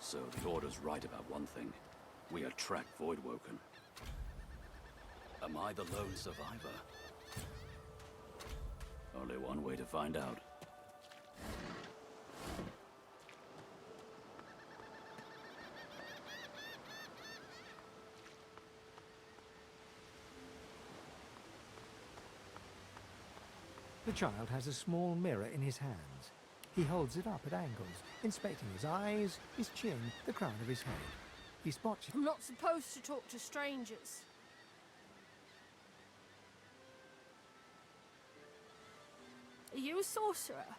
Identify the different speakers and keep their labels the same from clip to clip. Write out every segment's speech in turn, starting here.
Speaker 1: So the Order's right about one thing. We attract Voidwoken. Am I the lone survivor? Only one way to find out.
Speaker 2: The child has a small mirror in his hands. He holds it up at angles, inspecting his eyes, his chin, the crown of his head. He spots...
Speaker 3: I'm not supposed to talk to strangers. Are you a sorcerer?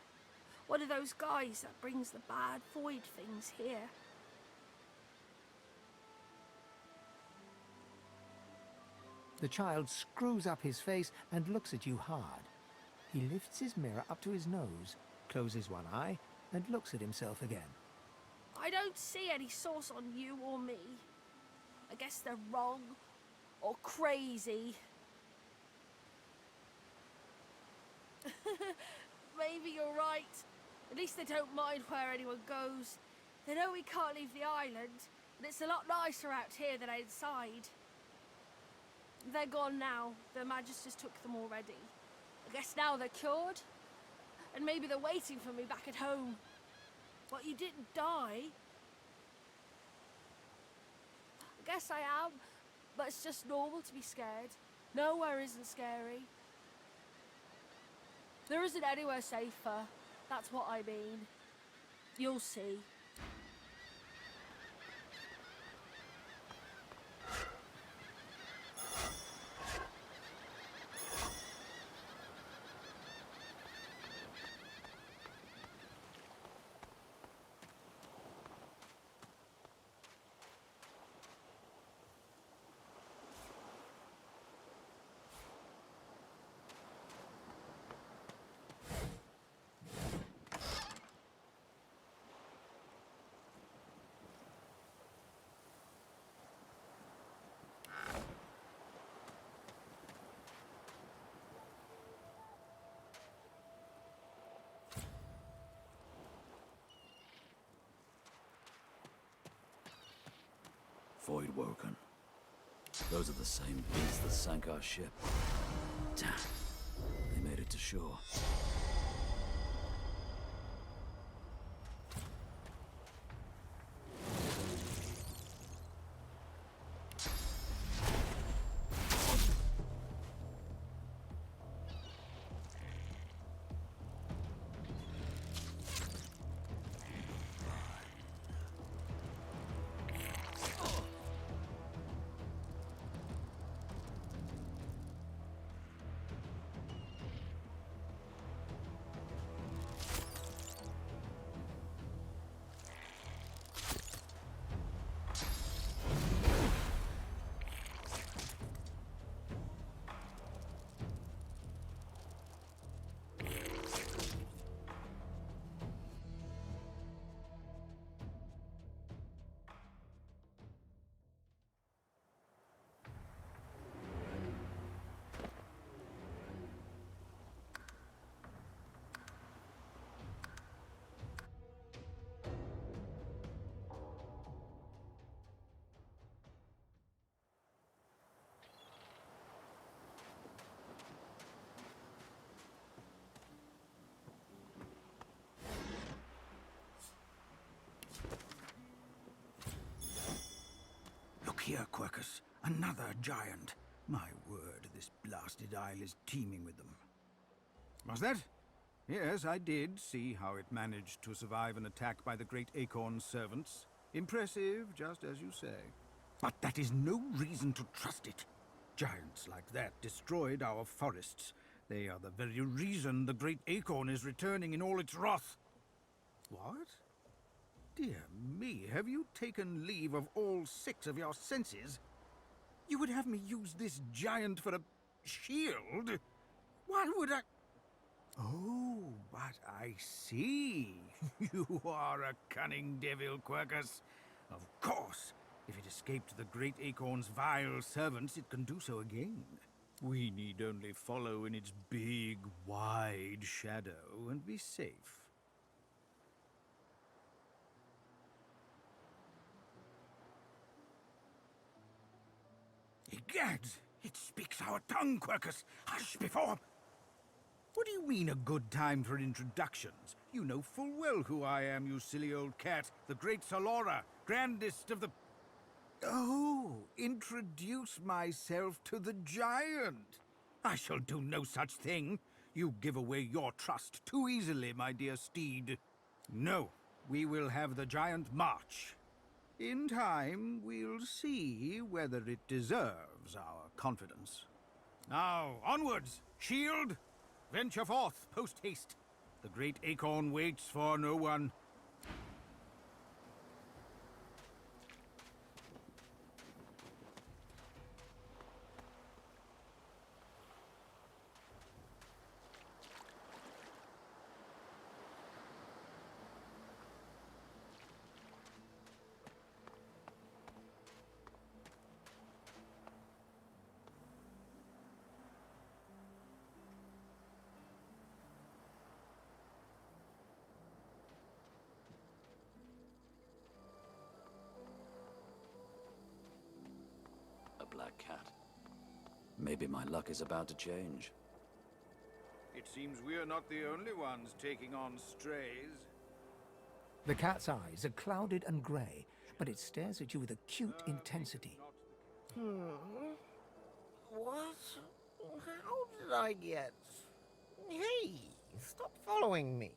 Speaker 3: One of those guys that brings the bad void things here?
Speaker 2: The child screws up his face and looks at you hard. He lifts his mirror up to his nose, closes one eye, and looks at himself again.
Speaker 3: I don't see any source on you or me. I guess they're wrong or crazy. Maybe you're right. At least they don't mind where anyone goes. They know we can't leave the island, and it's a lot nicer out here than outside. They're gone now. The Magisters took them already. I guess now they're cured. And maybe they're waiting for me back at home. But you didn't die. I guess I am, but it's just normal to be scared. Nowhere isn't scary. There isn't anywhere safer. That's what I mean. You'll see.
Speaker 1: Voidwoken. Those are the same beasts that sank our ship. Damn. They made it to shore.
Speaker 4: Here, Quercus. Another giant. My word, this blasted isle is teeming with them.
Speaker 5: Was that? Yes, I did see how it managed to survive an attack by the Great Acorn's servants. Impressive, just as you say.
Speaker 4: But that is no reason to trust it. Giants like that destroyed our forests. They are the very reason the Great Acorn is returning in all its wrath.
Speaker 5: What? Dear me, have you taken leave of all 6 of your senses? You would have me use this giant for a shield? Why would I... Oh, but I see. You are a cunning devil, Quercus. Of course, if it escaped the Great Acorn's vile servants, it can do so again. We need only follow in its big, wide shadow and be safe.
Speaker 4: Egads, it speaks our tongue, Quercus. Hush before. What do you mean a good time for introductions? You know full well who I am, you silly old cat. The great Salora, grandest of the... Oh, introduce myself to the giant. I shall do no such thing. You give away your trust too easily, my dear steed. No, we will have the giant march. In time, we'll see whether it deserves our confidence. Now, onwards! Shield! Venture forth, post-haste. The great acorn waits for no one.
Speaker 1: A black cat. Maybe my luck is about to change.
Speaker 4: It seems we're not the only ones taking on strays.
Speaker 2: The cat's eyes are clouded and grey, but it stares at you with acute intensity.
Speaker 6: What? How did I get... Hey, stop following me.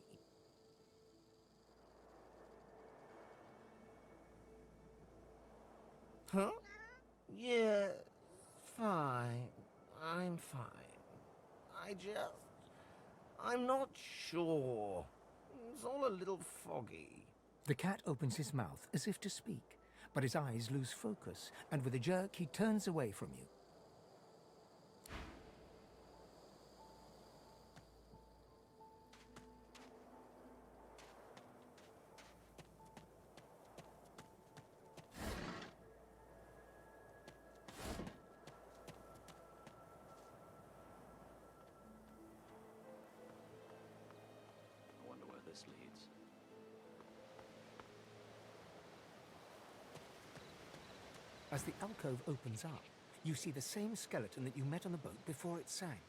Speaker 6: Huh? Yeah, fine. I'm fine. I'm not sure. It's all a little foggy.
Speaker 2: The cat opens his mouth as if to speak, but his eyes lose focus, and with a jerk he turns away from you.
Speaker 1: I wonder where this leads.
Speaker 2: As the alcove opens up, you see the same skeleton that you met on the boat before it sank.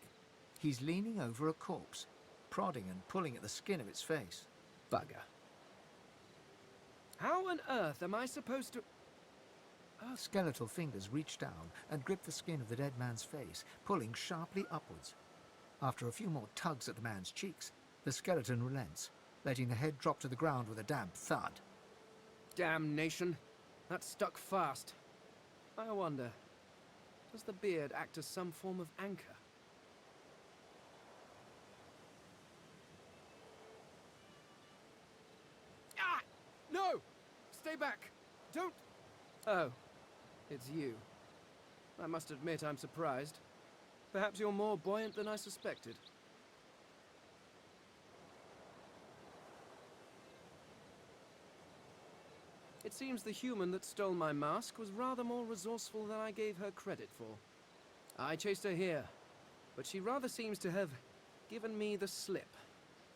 Speaker 2: He's leaning over a corpse, prodding and pulling at the skin of its face. Bugger.
Speaker 7: How on earth am I supposed to...
Speaker 2: Skeletal fingers reach down and grip the skin of the dead man's face, pulling sharply upwards. After a few more tugs at the man's cheeks, the skeleton relents, letting the head drop to the ground with a damp thud.
Speaker 7: Damnation. That stuck fast. I wonder, does the beard act as some form of anchor? Ah! No! Stay back! Don't... Oh, it's you. I must admit I'm surprised. Perhaps you're more buoyant than I suspected. It seems the human that stole my mask was rather more resourceful than I gave her credit for. I chased her here, but she rather seems to have given me the slip.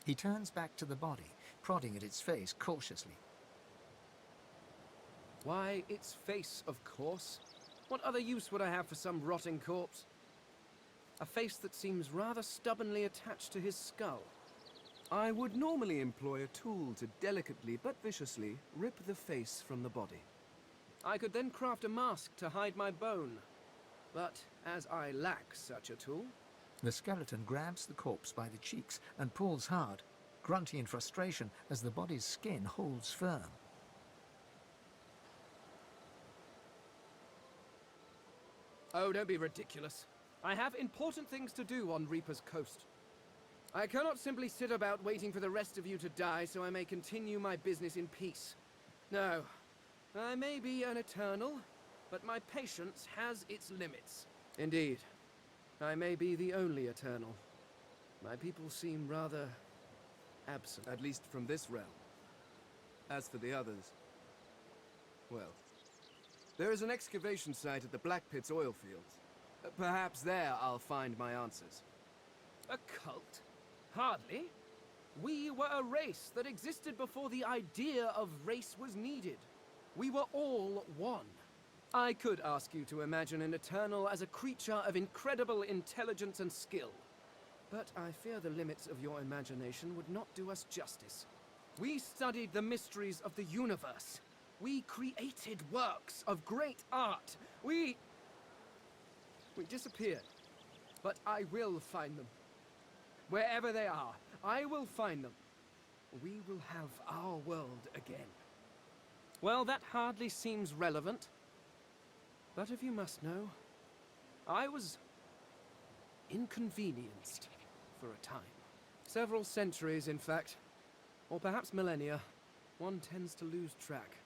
Speaker 2: He turns back to the body, prodding at its face cautiously.
Speaker 7: Why, its face, of course. What other use would I have for some rotting corpse? A face that seems rather stubbornly attached to his skull.
Speaker 8: I would normally employ a tool to delicately but viciously rip the face from the body.
Speaker 7: I could then craft a mask to hide my bone. But as I lack such a tool...
Speaker 2: The skeleton grabs the corpse by the cheeks and pulls hard, grunting in frustration as the body's skin holds firm.
Speaker 7: Oh, don't be ridiculous. I have important things to do on Reaper's Coast. I cannot simply sit about waiting for the rest of you to die so I may continue my business in peace. No, I may be an Eternal, but my patience has its limits. Indeed, I may be the only Eternal. My people seem rather absent.
Speaker 8: At least from this realm. As for the others, well, there is an excavation site at the Black Pit's oil fields. Perhaps there I'll find my answers.
Speaker 7: A cult? Hardly. We were a race that existed before the idea of race was needed. We were all one. I could ask you to imagine an Eternal as a creature of incredible intelligence and skill. But I fear the limits of your imagination would not do us justice. We studied the mysteries of the universe. We created works of great art. We disappeared. But I will find them. Wherever they are, I will find them. We will have our world again. Well, that hardly seems relevant. But if you must know, I was inconvenienced for a time. Several centuries, in fact. Or perhaps millennia. One tends to lose track.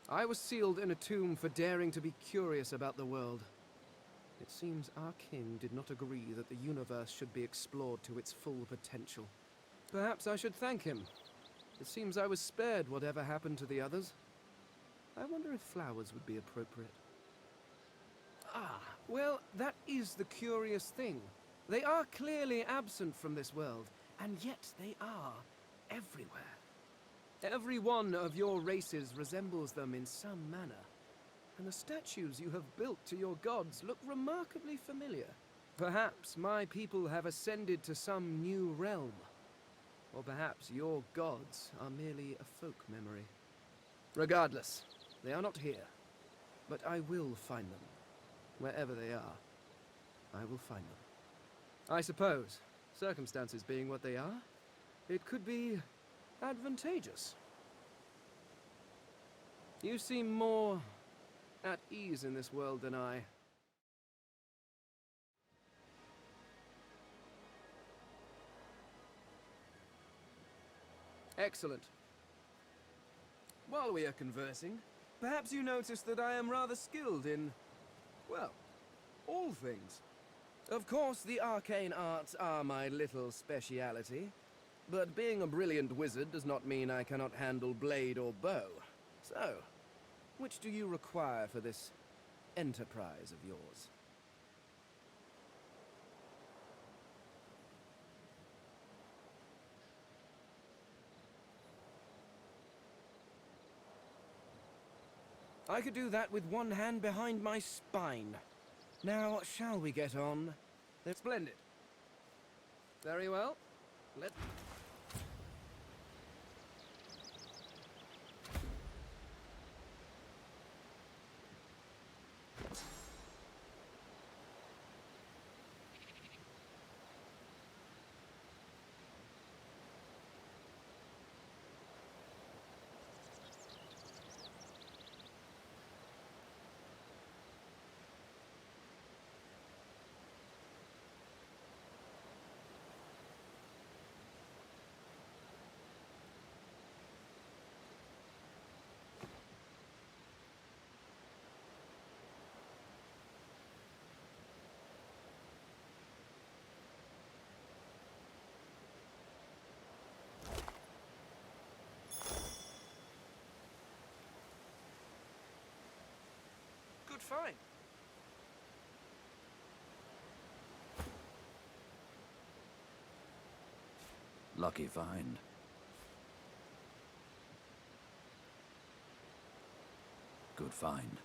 Speaker 7: I was sealed in a tomb for daring to be curious about the world. It seems our king did not agree that the universe should be explored to its full potential. Perhaps I should thank him. It seems I was spared whatever happened to the others. I wonder if flowers would be appropriate. Ah, well, that is the curious thing. They are clearly absent from this world, and yet they are everywhere. Every one of your races resembles them in some manner, and the statues you have built to your gods look remarkably familiar. Perhaps my people have ascended to some new realm, or perhaps your gods are merely a folk memory. Regardless, they are not here, but I will find them. Wherever they are, I will find them. I suppose, circumstances being what they are, it could be advantageous. You seem more at ease in this world than I. Excellent. While we are conversing, perhaps you notice that I am rather skilled in, well, all things. Of course, the arcane arts are my little speciality, but being a brilliant wizard does not mean I cannot handle blade or bow. So, which do you require for this enterprise of yours? I could do that with one hand behind my spine. Now, shall we get on? That's splendid. Very well. Let's... Good find.
Speaker 1: Lucky find. Good find.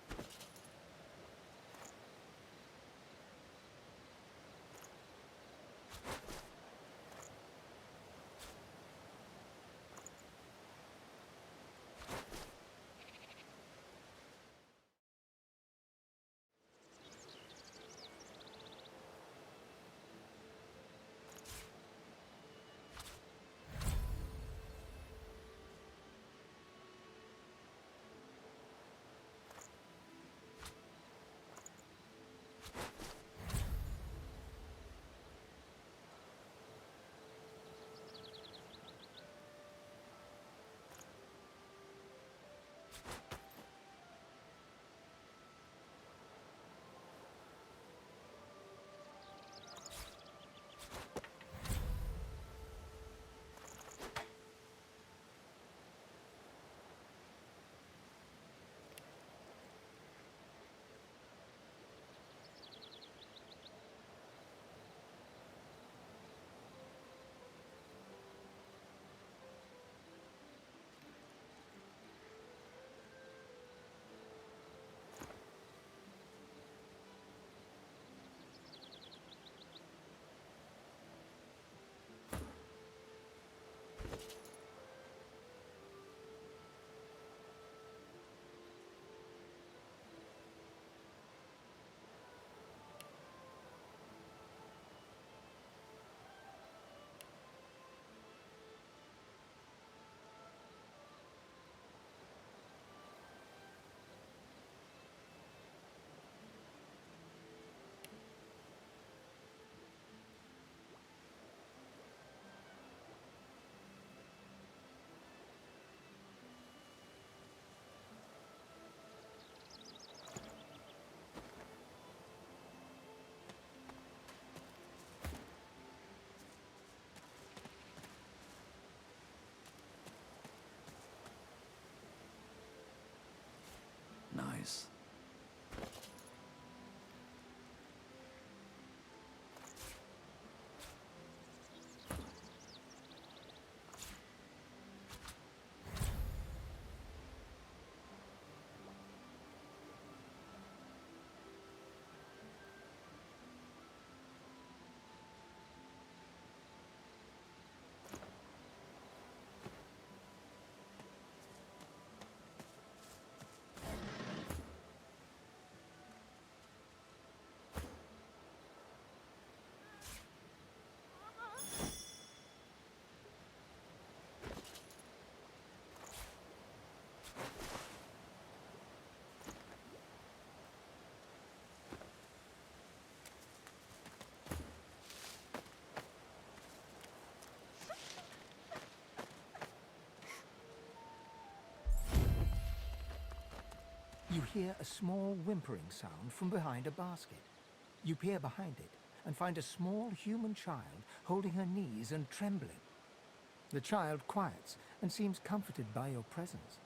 Speaker 2: You hear a small whimpering sound from behind a basket. You peer behind it and find a small human child holding her knees and trembling. The child quiets and seems comforted by your presence.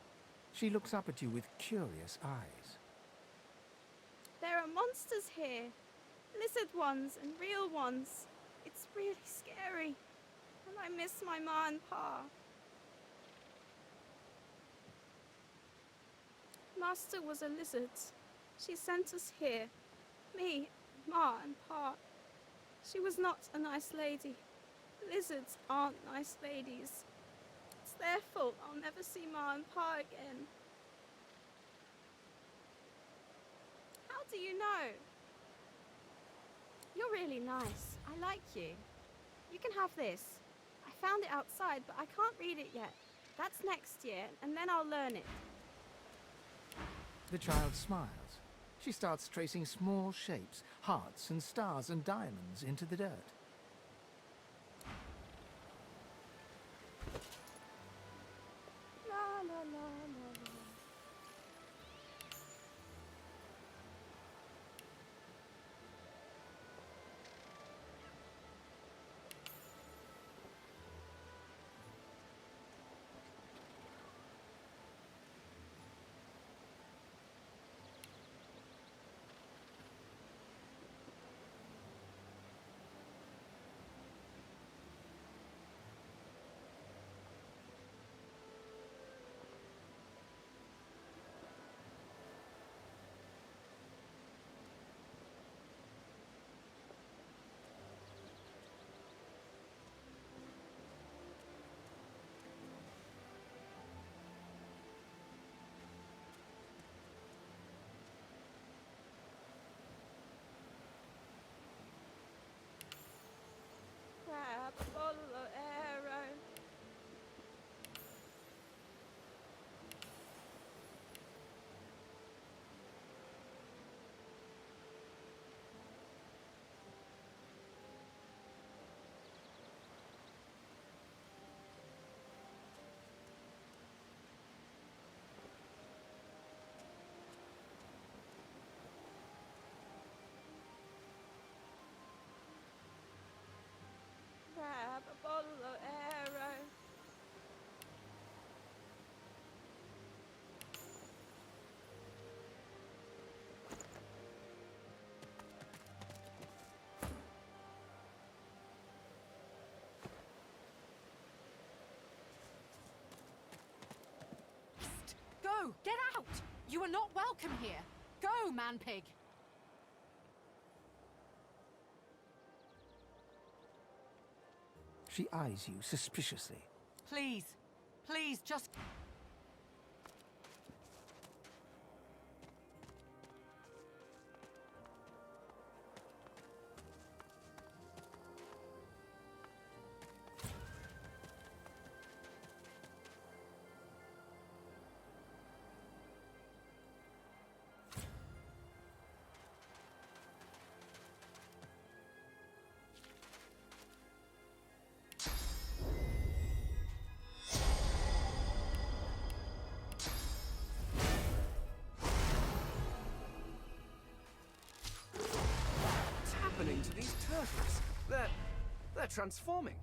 Speaker 2: She looks up at you with curious eyes.
Speaker 9: There are monsters here. Lizard ones and real ones. It's really scary. And I miss my ma and pa. Master was a lizard. She sent us here. Me, ma and pa. She was not a nice lady. Lizards aren't nice ladies. It's their fault I'll never see ma and pa again. How do you know? You're really nice. I like you. You can have this. I found it outside, but I can't read it yet. That's next year, and then I'll learn it.
Speaker 2: The child smiles. She starts tracing small shapes, hearts and stars and diamonds into the dirt.
Speaker 9: La la la la la. Grab a bottle of arrow. Grab a bottle of arrow.
Speaker 10: Go! Get out! You are not welcome here! Go, man-pig!
Speaker 2: She eyes you suspiciously.
Speaker 10: Please, please, just...
Speaker 8: What's happening to these turtles? They're transforming.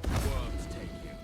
Speaker 1: Worms take you.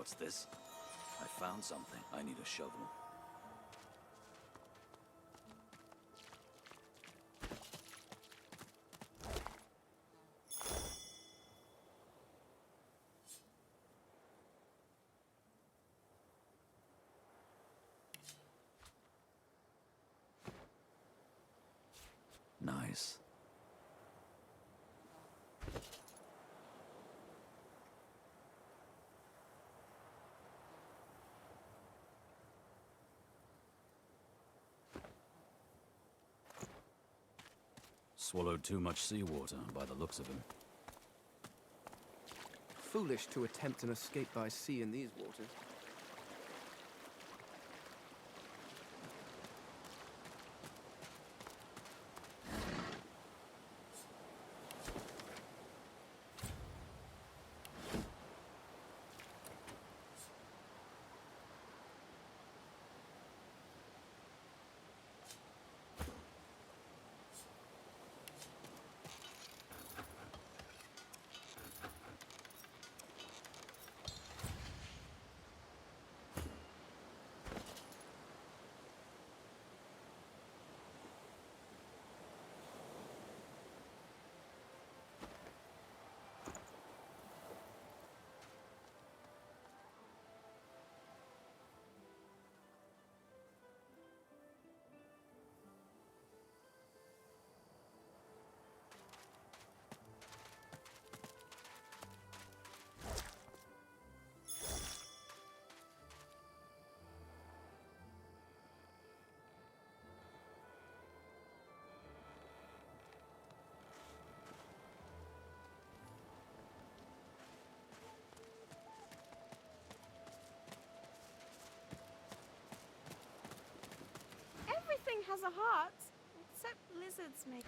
Speaker 1: What's this? I found something. I need a shovel. Nice. Swallowed too much seawater, by the looks of him.
Speaker 7: Foolish to attempt an escape by sea in these waters.
Speaker 9: Everything has a heart, except lizards make.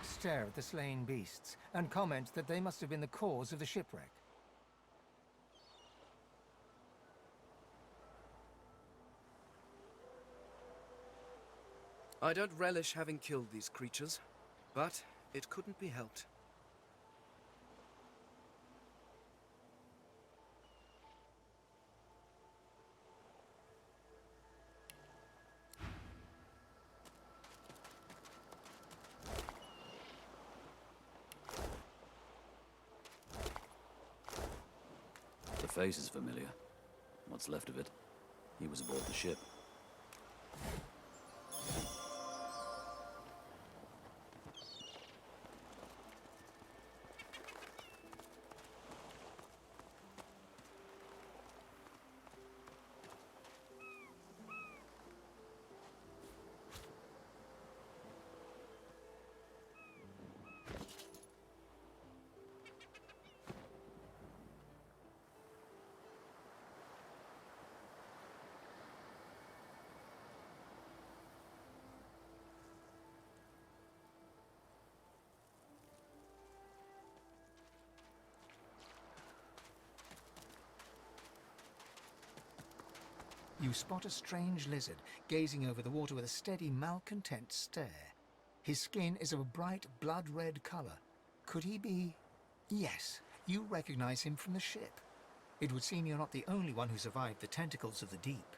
Speaker 2: Stare at the slain beasts and comment that they must have been the cause of the shipwreck.
Speaker 8: I don't relish having killed these creatures, but it couldn't be helped.
Speaker 1: The face is familiar. What's left of it? He was aboard the ship.
Speaker 2: You spot a strange lizard gazing over the water with a steady, malcontent stare. His skin is of a bright, blood-red colour. Could he be... Yes, you recognize him from the ship. It would seem you're not the only one who survived the tentacles of the deep.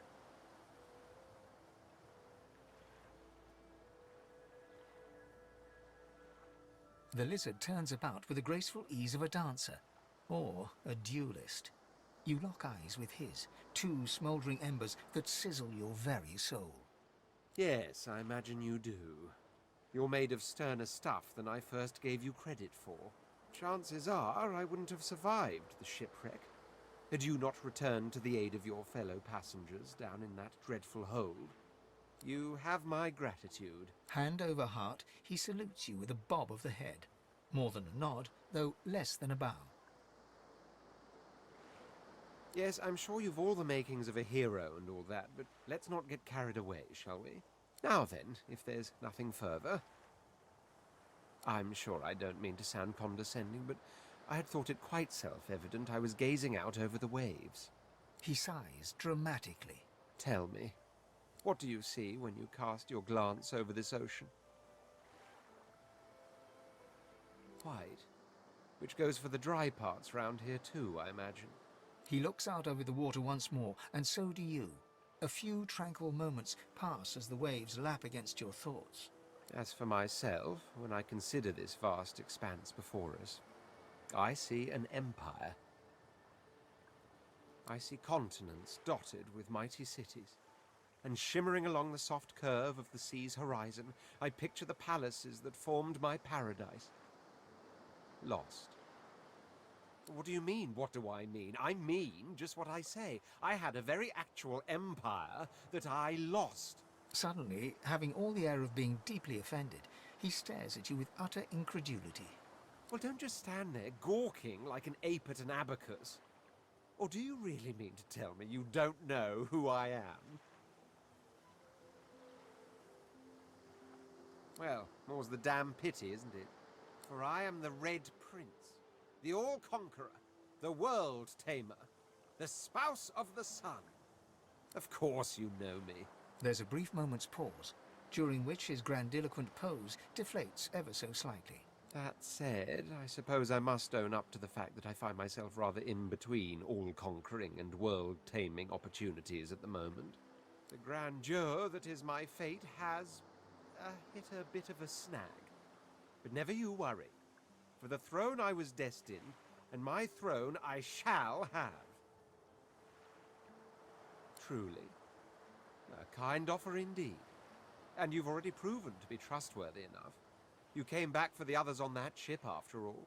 Speaker 2: The lizard turns about with the graceful ease of a dancer, or a duelist. You lock eyes with his, two smouldering embers that sizzle your very soul.
Speaker 6: Yes, I imagine you do. You're made of sterner stuff than I first gave you credit for. Chances are I wouldn't have survived the shipwreck had you not returned to the aid of your fellow passengers down in that dreadful hold. You have my gratitude.
Speaker 2: Hand over heart, he salutes you with a bob of the head. More than a nod, though less than a bow.
Speaker 6: Yes, I'm sure you've all the makings of a hero and all that, but let's not get carried away, shall we? Now then, if there's nothing further. I'm sure I don't mean to sound condescending, but I had thought it quite self-evident I was gazing out over the waves.
Speaker 2: He sighs dramatically.
Speaker 6: Tell me, what do you see when you cast your glance over this ocean? White, which goes for the dry parts round here too, I imagine.
Speaker 2: He looks out over the water once more, and so do you. A few tranquil moments pass as the waves lap against your thoughts.
Speaker 6: As for myself, when I consider this vast expanse before us, I see an empire. I see continents dotted with mighty cities, and shimmering along the soft curve of the sea's horizon, I picture the palaces that formed my paradise. Lost. What do you mean, what do I mean? I mean just what I say. I had a very actual empire that I lost.
Speaker 2: Suddenly, having all the air of being deeply offended, he stares at you with utter incredulity.
Speaker 6: Well, don't just stand there gawking like an ape at an abacus. Or do you really mean to tell me you don't know who I am? Well, more's the damn pity, isn't it? For I am the Red Prince, the All-Conqueror, the World-Tamer, the Spouse of the Sun. Of course you know me.
Speaker 2: There's a brief moment's pause, during which his grandiloquent pose deflates ever so slightly.
Speaker 6: That said, I suppose I must own up to the fact that I find myself rather in between all-conquering and world-taming opportunities at the moment. The grandeur that is my fate has hit a bit of a snag. But never you worry. For the throne I was destined, and my throne I shall have. Truly. A kind offer indeed. And you've already proven to be trustworthy enough. You came back for the others on that ship, after all.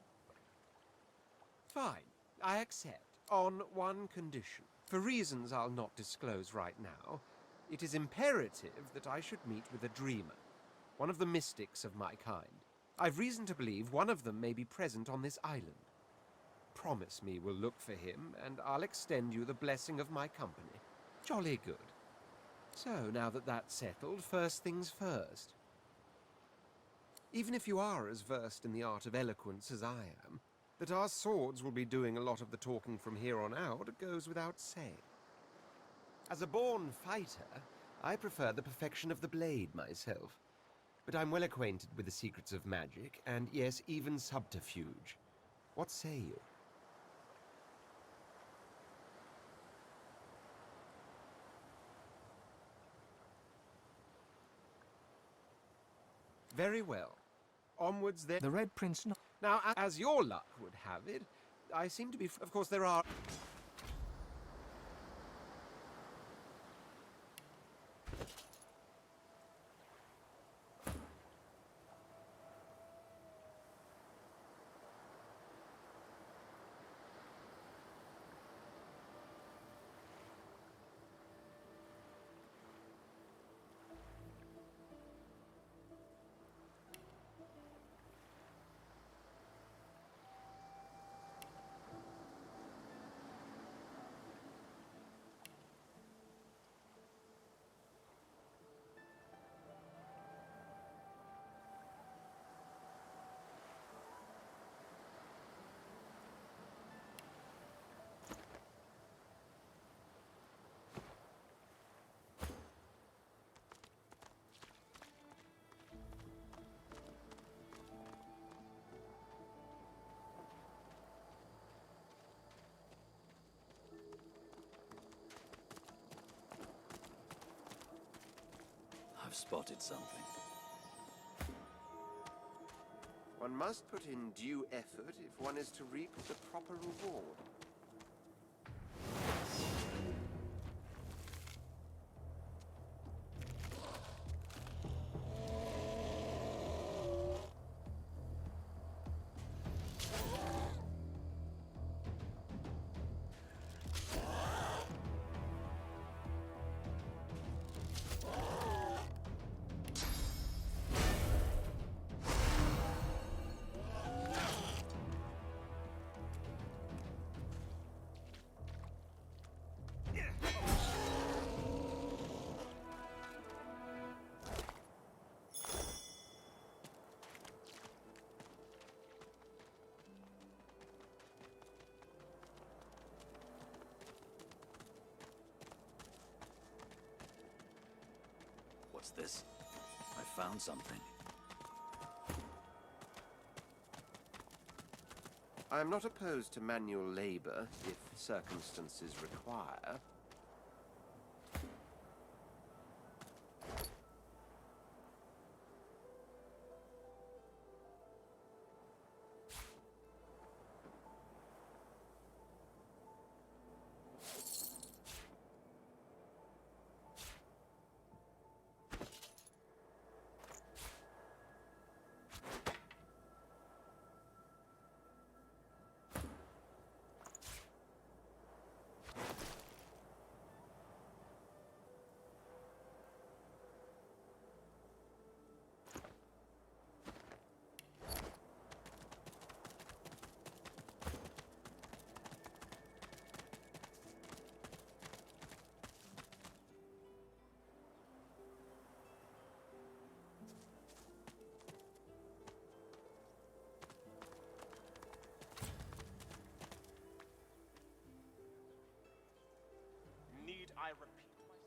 Speaker 6: Fine, I accept, on one condition. For reasons I'll not disclose right now, it is imperative that I should meet with a dreamer, one of the mystics of my kind. I've reason to believe one of them may be present on this island. Promise me we'll look for him, and I'll extend you the blessing of my company. Jolly good. So, now that that's settled, first things first. Even if you are as versed in the art of eloquence as I am, that our swords will be doing a lot of the talking from here on out goes without saying. As a born fighter, I prefer the perfection of the blade myself. But I'm well acquainted with the secrets of magic, and yes, even subterfuge. What say you? Very well. Onwards then.
Speaker 2: The Red Prince...
Speaker 6: Now, as your luck would have it, I seem to be... Of course, there are...
Speaker 1: spotted something.
Speaker 6: One must put in due effort if one is to reap the proper reward.
Speaker 1: What's this? I found something.
Speaker 6: I am not opposed to manual labor if circumstances require.
Speaker 11: Need I repeat myself?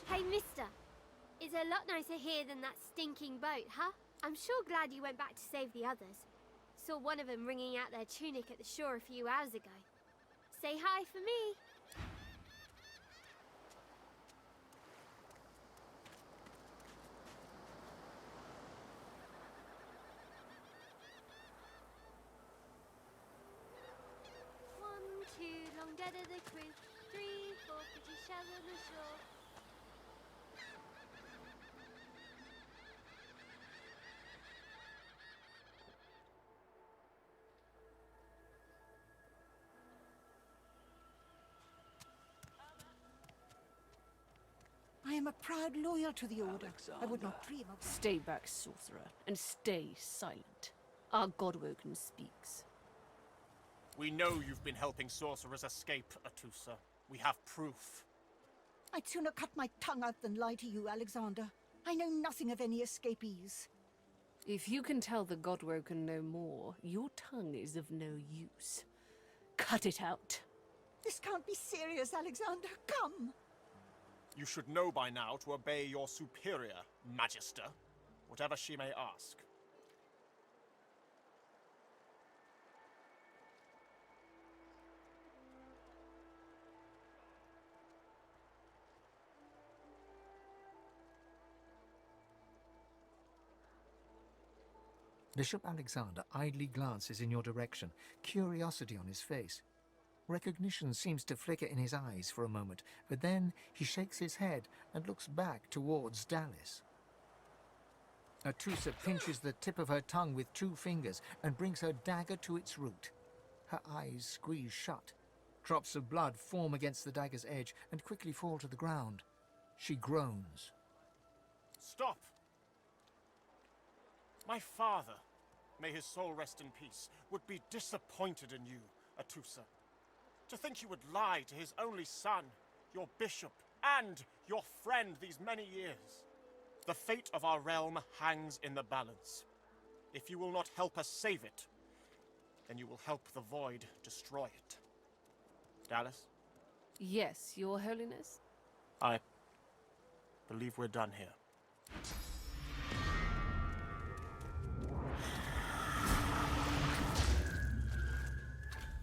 Speaker 12: Hey, mister. It's a lot nicer here than that stinking boat, huh? I'm sure glad you went back to save the others. Saw one of them wringing out their tunic at the shore a few hours ago. Say hi for me. One, two, long dead of the crew. 3, 4, pretty shells on the shore.
Speaker 13: I am a proud loyal to the Order. I would not dream of...
Speaker 14: Stay back, sorcerer, and stay silent. Our Godwoken speaks.
Speaker 11: We know you've been helping sorcerers escape, Atusa. We have proof.
Speaker 13: I'd sooner cut my tongue out than lie to you, Alexander. I know nothing of any escapees.
Speaker 14: If you can tell the Godwoken no more, your tongue is of no use. Cut it out.
Speaker 13: This can't be serious, Alexander. Come!
Speaker 11: You should know by now to obey your superior, Magister, whatever she may ask.
Speaker 2: Bishop Alexander idly glances in your direction, curiosity on his face. Recognition seems to flicker in his eyes for a moment, but then he shakes his head and looks back towards Dallis. Atusa pinches the tip of her tongue with 2 fingers and brings her dagger to its root. Her eyes squeeze shut. Drops of blood form against the dagger's edge and quickly fall to the ground. She groans.
Speaker 11: Stop! My father, may his soul rest in peace, would be disappointed in you, Atusa. To think you would lie to his only son, your bishop, and your friend these many years. The fate of our realm hangs in the balance. If you will not help us save it, then you will help the Void destroy it. Dallis?
Speaker 14: Yes, Your Holiness?
Speaker 11: I believe we're done here.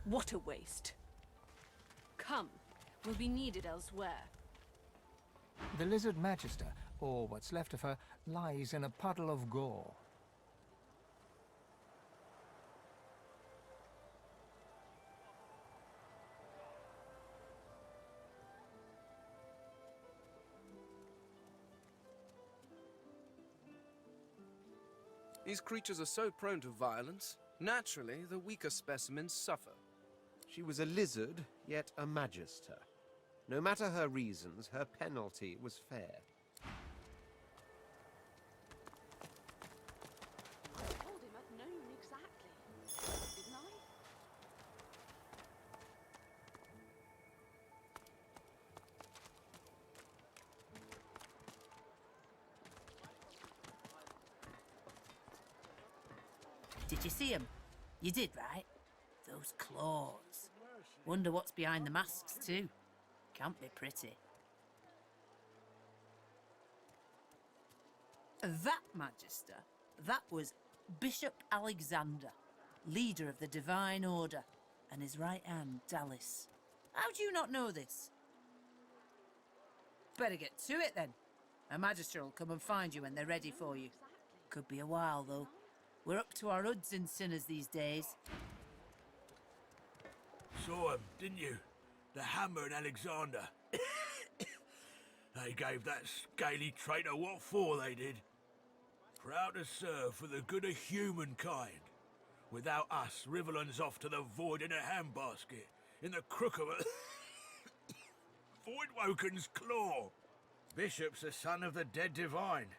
Speaker 14: What a waste. Come, we'll be needed elsewhere.
Speaker 2: The Lizard Magister, or what's left of her, lies in a puddle of gore.
Speaker 8: These creatures are so prone to violence. Naturally, the weaker specimens suffer.
Speaker 6: She was a lizard, yet a magister. No matter her reasons, her penalty was fair.
Speaker 10: I told him I'd known exactly, didn't I?
Speaker 15: Did you see him? You did, right? Those claws. Wonder what's behind the masks, too. Can't be pretty. That Magister, that was Bishop Alexander, leader of the Divine Order, and his right hand, Dallis. How do you not know this? Better get to it, then. A Magister will come and find you when they're ready for you. Could be a while, though. We're up to our hoods in sinners these days.
Speaker 5: Saw him, didn't you? The Hammer and Alexander. They gave that scaly traitor what for, they did. Proud to serve for the good of humankind. Without us, Riverland's off to the void in a handbasket, in the crook of a... Voidwoken's claw. Bishop's the son of the dead divine.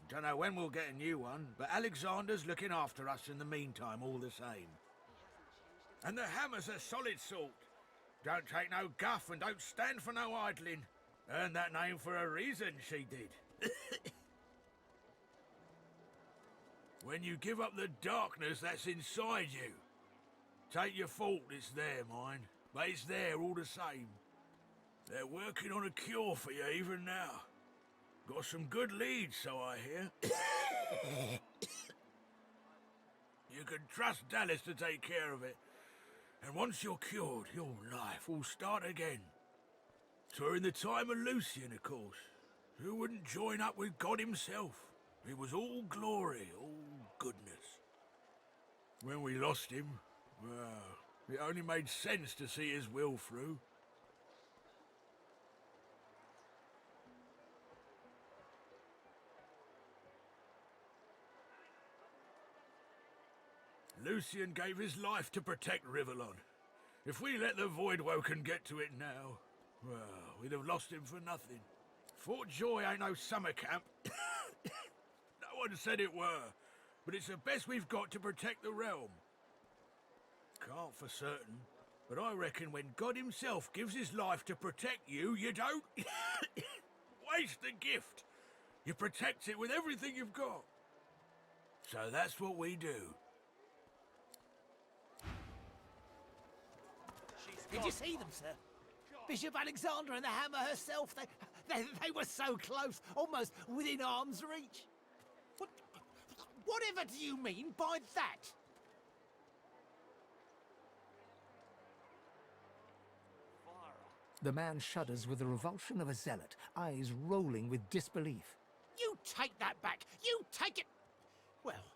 Speaker 5: Don't know when we'll get a new one, but Alexander's looking after us in the meantime all the same. And the Hammer's a solid sort. Don't take no guff and don't stand for no idling. Earned that name for a reason, she did. When you give up the darkness that's inside you. Take your fault, it's there, mind. But it's there all the same. They're working on a cure for you even now. Got some good leads, so I hear. You can trust Dallas to take care of it. And once you're cured, your life will start again. During the time of Lucian, of course. Who wouldn't join up with God himself? It was all glory, all goodness. When we lost him, well, it only made sense to see his will through. Lucian gave his life to protect Rivellon. If we let the Voidwoken get to it now, well, we'd have lost him for nothing. Fort Joy ain't no summer camp. No one said it were, but it's the best we've got to protect the realm. Can't for certain, but I reckon when God himself gives his life to protect you, you don't waste the gift. You protect it with everything you've got. So that's what we do.
Speaker 16: Did you see them, sir? Bishop Alexander and the Hammer herself, they were so close, almost within arm's reach. Whatever do you mean by that?
Speaker 2: The man shudders with the revulsion of a zealot, eyes rolling with disbelief.
Speaker 16: You take that back! You take it! Well,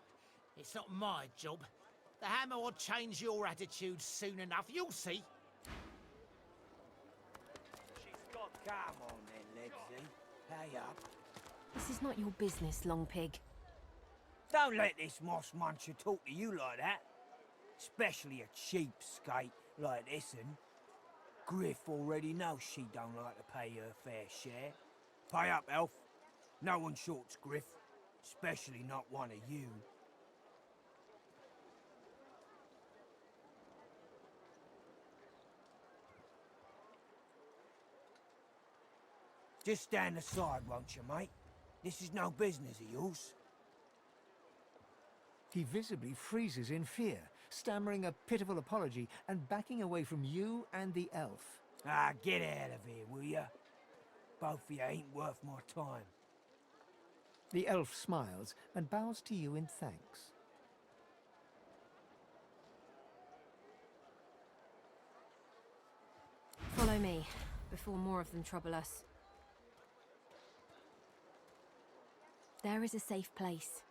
Speaker 16: it's not my job. The Hammer will change your attitude soon enough, you'll see.
Speaker 17: Come on then, Legsy. Pay up.
Speaker 18: This is not your business, Long Pig.
Speaker 17: Don't let this moss muncher talk to you like that. Especially a cheapskate like this one. Griff already knows she don't like to pay her fair share. Pay up, elf. No one shorts Griff. Especially not one of you. Just stand aside, won't you, mate? This is no business of yours.
Speaker 2: He visibly freezes in fear, stammering a pitiful apology and backing away from you and the elf.
Speaker 17: Ah, get out of here, will ya? Both of you ain't worth my time.
Speaker 2: The elf smiles and bows to you in thanks.
Speaker 18: Follow me, before more of them trouble us. There is a safe place.